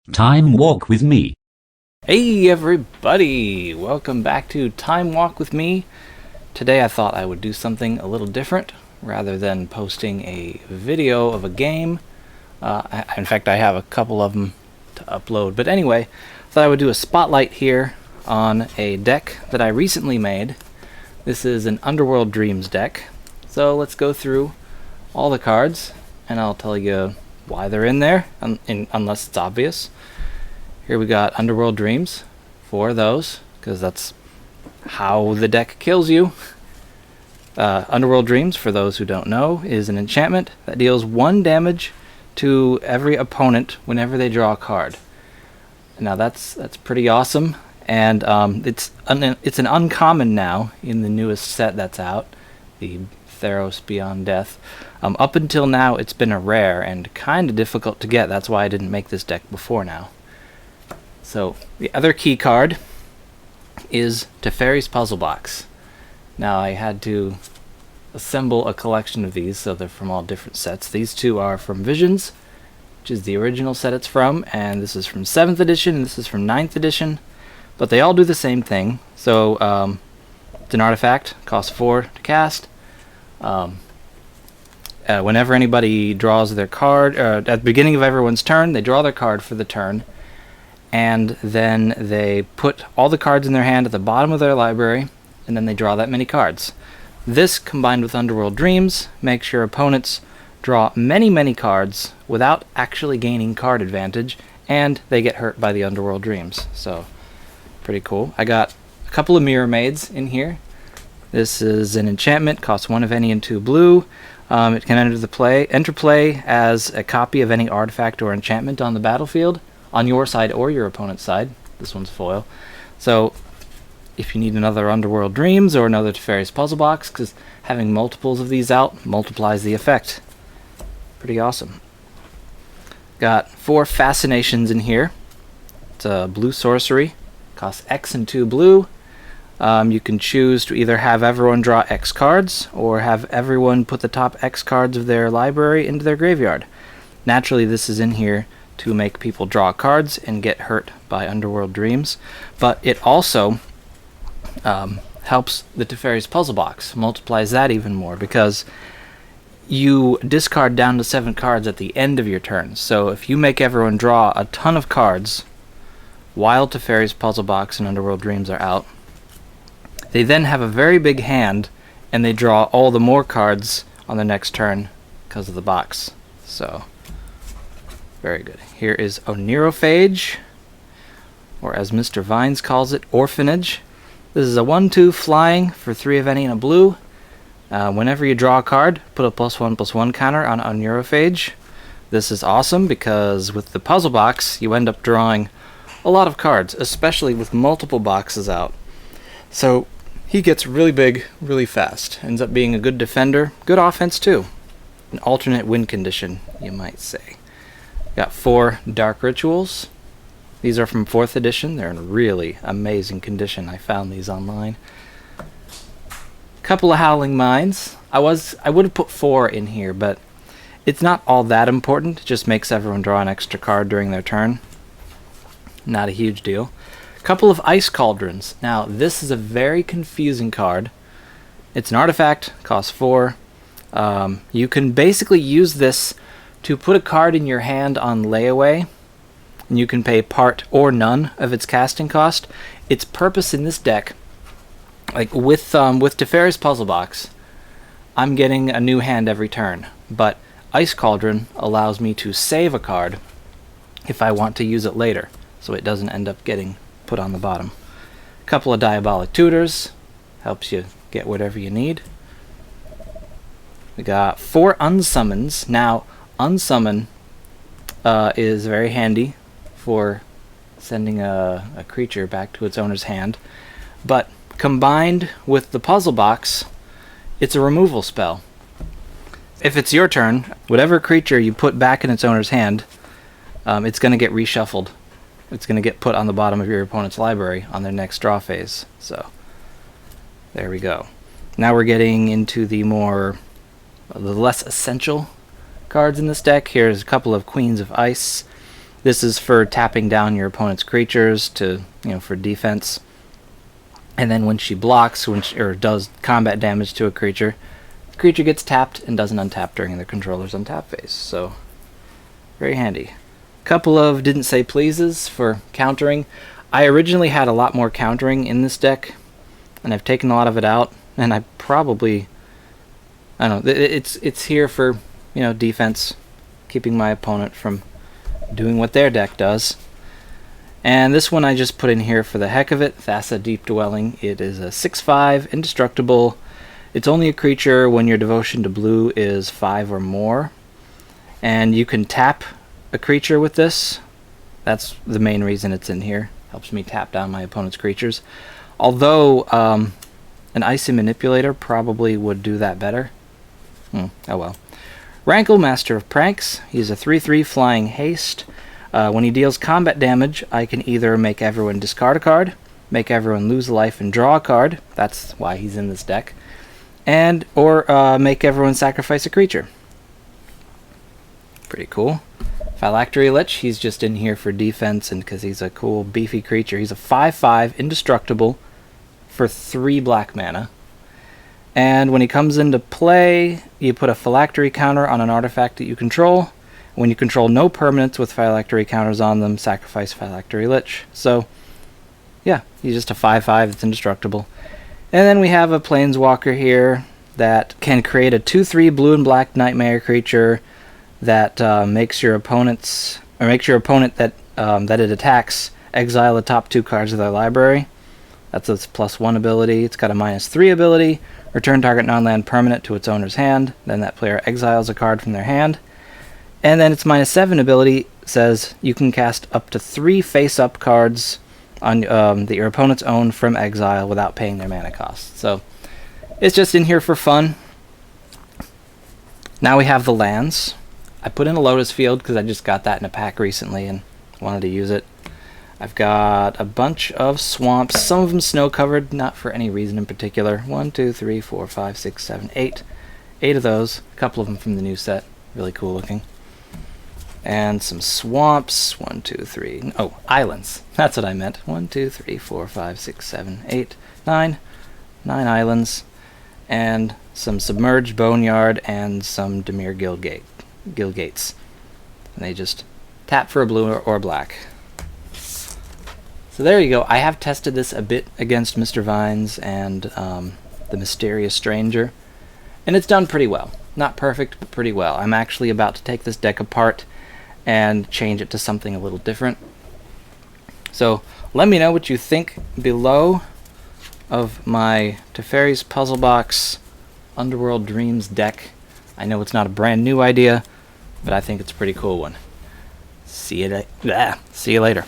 Time Walk with Me. Hey everybody! Welcome back to Time Walk with Me. Today I thought I would do something a little different. Rather than posting a video of a game, in fact I have a couple of them to upload, but anyway, I thought I would do a spotlight here on a deck that I recently made. This is an Underworld Dreams deck. So let's go through all the cards and I'll tell you why they're in there, unless it's obvious. Here we got Underworld Dreams, 4 of those, because that's how the deck kills you. Underworld Dreams, for those who don't know, is an enchantment that deals 1 damage to every opponent whenever they draw a card. Now that's pretty awesome, and it's an uncommon now in the newest set that's out, the Theros Beyond Death. Up until now it's been a rare and kind of difficult to get. That's why I didn't make this deck before now. So the other key card is Teferi's Puzzle Box. Now I had to assemble a collection of these, so they're from all different sets. These two are from Visions, which is the original set it's from, and this is from 7th edition, and this is from 9th edition. But they all do the same thing. So it's an artifact, costs 4 to cast. Whenever anybody draws their card, at the beginning of everyone's turn, they draw their card for the turn, and then they put all the cards in their hand at the bottom of their library, and then they draw that many cards. This, combined with Underworld Dreams, makes your opponents draw many cards without actually gaining card advantage, and they get hurt by the Underworld Dreams. So, pretty cool. I got a couple of Mirror Maids in here. This is an enchantment, costs 1 of any and 2 blue. It can enter play as a copy of any artifact or enchantment on the battlefield, on your side or your opponent's side. This one's foil. So if you need another Underworld Dreams or another Teferi's Puzzle Box, because having multiples of these out multiplies the effect. Pretty awesome. Got 4 Fascinations in here. It's a blue sorcery. Costs X and 2 blue. You can choose to either have everyone draw X cards, or have everyone put the top X cards of their library into their graveyard. Naturally, this is in here to make people draw cards and get hurt by Underworld Dreams, but it also helps the Teferi's Puzzle Box, multiplies that even more, because you discard down to 7 cards at the end of your turn. So if you make everyone draw a ton of cards while Teferi's Puzzle Box and Underworld Dreams are out, they then have a very big hand, and they draw all the more cards on the next turn because of the box. So, very good. Here is Onerophage, or as Mr. Vines calls it, Orphanage. This is a 1/2 flying for 3 of any and a blue. Whenever you draw a card, put a +1/+1 counter on Onerophage. This is awesome because with the puzzle box, you end up drawing a lot of cards, especially with multiple boxes out. So he gets really big really fast. Ends up being a good defender, good offense too. An alternate win condition, you might say. Got 4 Dark Rituals. These are from 4th edition. They're in really amazing condition. I found these online. Couple of Howling Minds. I would have put 4 in here, but it's not all that important. It just makes everyone draw an extra card during their turn. Not a huge deal. Couple of Ice Cauldrons. Now, this is a very confusing card. It's an artifact, costs 4. You can basically use this to put a card in your hand on layaway, and you can pay part or none of its casting cost. Its purpose in this deck, like with Teferi's Puzzle Box, I'm getting a new hand every turn, but Ice Cauldron allows me to save a card if I want to use it later, so it doesn't end up getting put on the bottom. A couple of Diabolic Tutors, helps you get whatever you need. We got 4 Unsummons. Now, Unsummon is very handy for sending a creature back to its owner's hand, but combined with the puzzle box, it's a removal spell. If it's your turn, whatever creature you put back in its owner's hand, it's going to get reshuffled. It's going to get put on the bottom of your opponent's library on their next draw phase. So, there we go. Now we're getting into the less essential cards in this deck. Here's a couple of Queens of Ice. This is for tapping down your opponent's creatures to, for defense. And then when she blocks, or does combat damage to a creature, the creature gets tapped and doesn't untap during the controller's untap phase. So, very handy. Couple of didn't say pleases for countering. I originally had a lot more countering in this deck, and I've taken a lot of it out, and I don't know, it's here for, defense, keeping my opponent from doing what their deck does. And this one I just put in here for the heck of it, Thassa Deep Dwelling. It is a 6/5, indestructible. It's only a creature when your devotion to blue is 5 or more. And you can tap a creature with this. That's the main reason it's in here. Helps me tap down my opponent's creatures. Although, an Icy Manipulator probably would do that better. Oh well. Rankle, Master of Pranks. He's a 3/3 flying haste. When he deals combat damage, I can either make everyone discard a card, make everyone lose a life and draw a card. That's why he's in this deck. Or make everyone sacrifice a creature. Pretty cool. Phylactery Lich, he's just in here for defense and because he's a cool beefy creature. He's a 5/5 indestructible for 3 black mana. And when he comes into play, you put a Phylactery counter on an artifact that you control. When you control no permanents with Phylactery counters on them, sacrifice Phylactery Lich. So, yeah, he's just a 5/5 that's indestructible. And then we have a Planeswalker here that can create a 2/3 blue and black nightmare creature that makes your opponent that it attacks exile the top 2 cards of their library. That's its +1 ability. It's got a -3 ability. Return target non-land permanent to its owner's hand. Then that player exiles a card from their hand. And then its -7 ability says you can cast up to 3 face-up cards on that your opponents own from exile without paying their mana cost. So it's just in here for fun. Now we have the lands. I put in a Lotus Field because I just got that in a pack recently and wanted to use it. I've got a bunch of swamps, some of them snow-covered, not for any reason in particular. 1, 2, 3, 4, 5, 6, 7, 8. 8 of those. A couple of them from the new set. Really cool looking. And some swamps. 1, 2, 3. Oh, islands. That's what I meant. 1, 2, 3, 4, 5, 6, 7, 8, 9. 9 islands. And some submerged boneyard and some Dimir guild gates. And they just tap for a blue or black. So there you go. I have tested this a bit against Mr. Vines and the Mysterious Stranger, and it's done pretty well. Not perfect, but pretty well. I'm actually about to take this deck apart and change it to something a little different. So let me know what you think below of my Teferi's Puzzle Box Underworld Dreams deck. I know it's not a brand new idea, but I think it's a pretty cool one. See you later.